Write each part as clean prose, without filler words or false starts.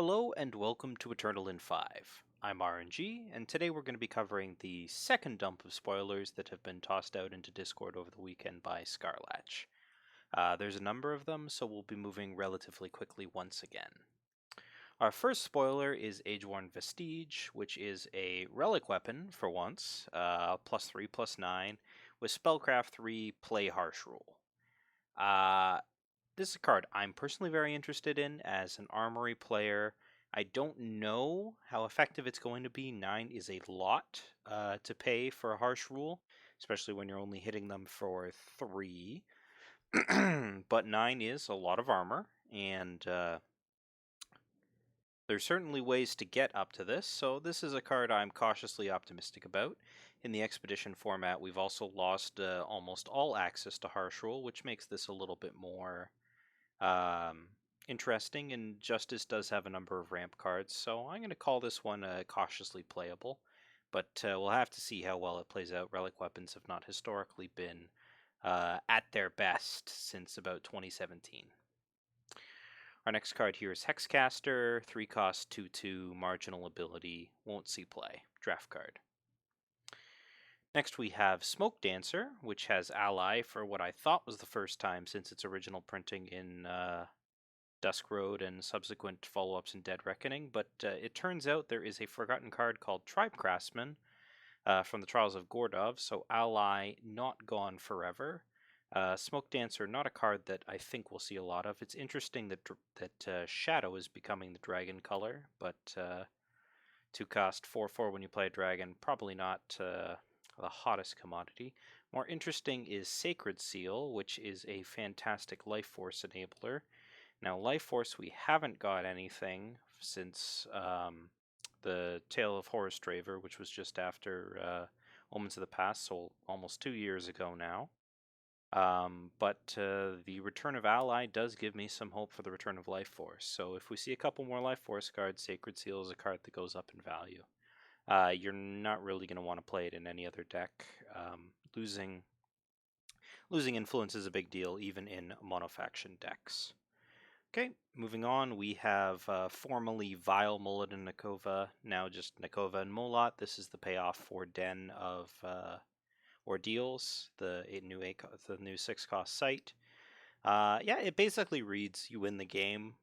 Hello and welcome to Eternal in 5. I'm aReNGee, and today we're going to be covering the second dump of spoilers that have been tossed out into Discord over the weekend by Scarlatch. There's a number of them, so we'll be moving relatively quickly once again. Our first spoiler is Age-Worn Vestige, which is a relic weapon for once, +3/+9, with Spellcraft 3 Play Harsh rule. This is a card I'm personally very interested in as an armory player. I don't know how effective it's going to be. 9 is a lot to pay for a harsh rule, especially when you're only hitting them for 3. But 9 is a lot of armor, and there's certainly ways to get up to this, so this is a card I'm cautiously optimistic about. In the Expedition format, we've also lost almost all access to harsh rule, which makes this a little bit more interesting, and Justice does have a number of ramp cards, so I'm going to call this one cautiously playable, but we'll have to see how well it plays out. Relic weapons have not historically been at their best since about 2017. Our next card here is Hexcaster, 3 cost, 2/2, marginal ability, won't see play, draft card. Next we have Smoke Dancer, which has Ally for what I thought was the first time since its original printing in Dusk Road and subsequent follow-ups in Dead Reckoning, but it turns out there is a forgotten card called Tribe Craftsman from the Trials of Gordov, so Ally not gone forever. Smoke Dancer, not a card that I think we'll see a lot of. It's interesting that Shadow is becoming the dragon color, but 2 cost 4/4 when you play a dragon, probably not the hottest commodity. More interesting is Sacred Seal, which is a fantastic life force enabler. Now, Life Force, we haven't got anything since the Tale of Horus Draver, which was just after Omens of the Past, so almost 2 years ago now. But the return of Ally does give me some hope for the return of Life Force. So if we see a couple more Life Force cards, Sacred Seal is a card that goes up in value. You're not really going to want to play it in any other deck. Losing influence is a big deal, even in monofaction decks. Okay, moving on, we have formerly Vile Mullet and Nakova, now just Nakova and Molat. This is the payoff for Den of Ordeals, the new 6 cost site. Yeah, it basically reads you win the game.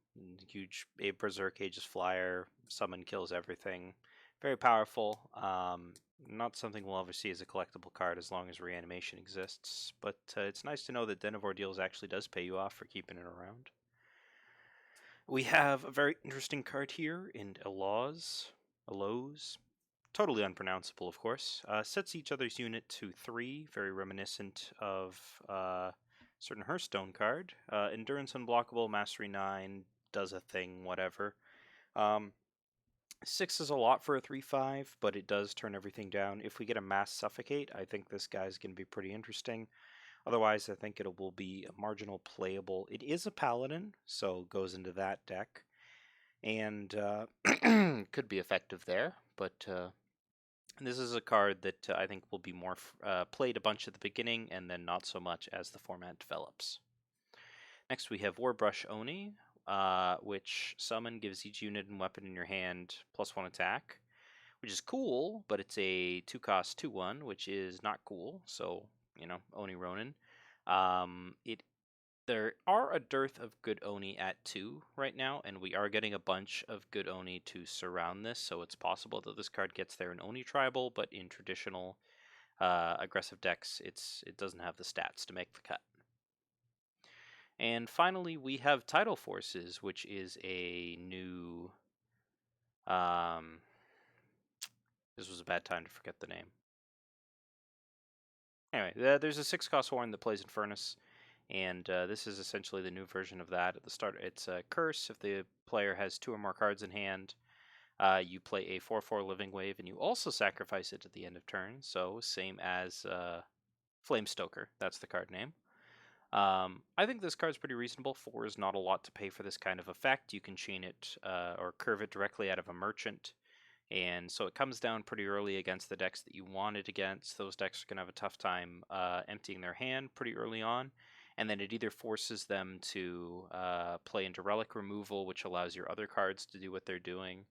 Huge Berserk Aegis Flyer, summon kills everything. Very powerful. Not something we'll ever see as a collectible card as long as reanimation exists, but it's nice to know that Den of Ordeals actually does pay you off for keeping it around. We have a very interesting card here in Eloz, totally unpronounceable, of course. Sets each other's unit to 3, very reminiscent of certain Hearthstone card. Endurance Unblockable, Mastery 9, does a thing, whatever. 6 is a lot for a 3/5, but it does turn everything down. If we get a Mass Suffocate, I think this guy's going to be pretty interesting. Otherwise, I think it will be a marginal playable. It is a Paladin, so goes into that deck, and could be effective there, but this is a card that I think will be more played a bunch at the beginning, and then not so much as the format develops. Next, we have Warbrush Oni, which summon gives each unit and weapon in your hand +1 attack, which is cool, but it's a 2 cost 2/1, which is not cool, so Oni Ronin. There are a dearth of good Oni at 2 right now, and we are getting a bunch of good Oni to surround this, so it's possible that this card gets there in Oni Tribal, but in traditional aggressive decks, it doesn't have the stats to make the cut. And finally, we have Tidal Forces, which is a new... this was a bad time to forget the name. Anyway, there's a 6 cost horn that plays in Furnace, and this is essentially the new version of that. At the start, it's a curse. If the player has 2 or more cards in hand, you play a 4/4 Living Wave, and you also sacrifice it at the end of turn. So same as Flamestoker, that's the card name. I think this card's pretty reasonable. 4 is not a lot to pay for this kind of effect. You can chain it or curve it directly out of a merchant. And so it comes down pretty early against the decks that you want it against. Those decks are going to have a tough time emptying their hand pretty early on. and then it either forces them to play into relic removal, which allows your other cards to do what they're doing,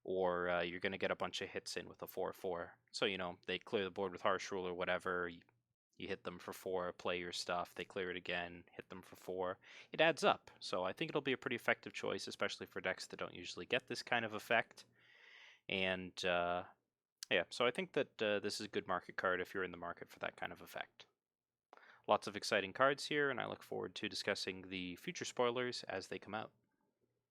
or you're going to get a bunch of hits in with a 4/4. So, they clear the board with Harsh Rule or whatever. You hit them for 4, play your stuff, they clear it again, hit them for 4. It adds up. So I think it'll be a pretty effective choice, especially for decks that don't usually get this kind of effect. And yeah, so I think that this is a good market card if you're in the market for that kind of effect. Lots of exciting cards here, and I look forward to discussing the future spoilers as they come out.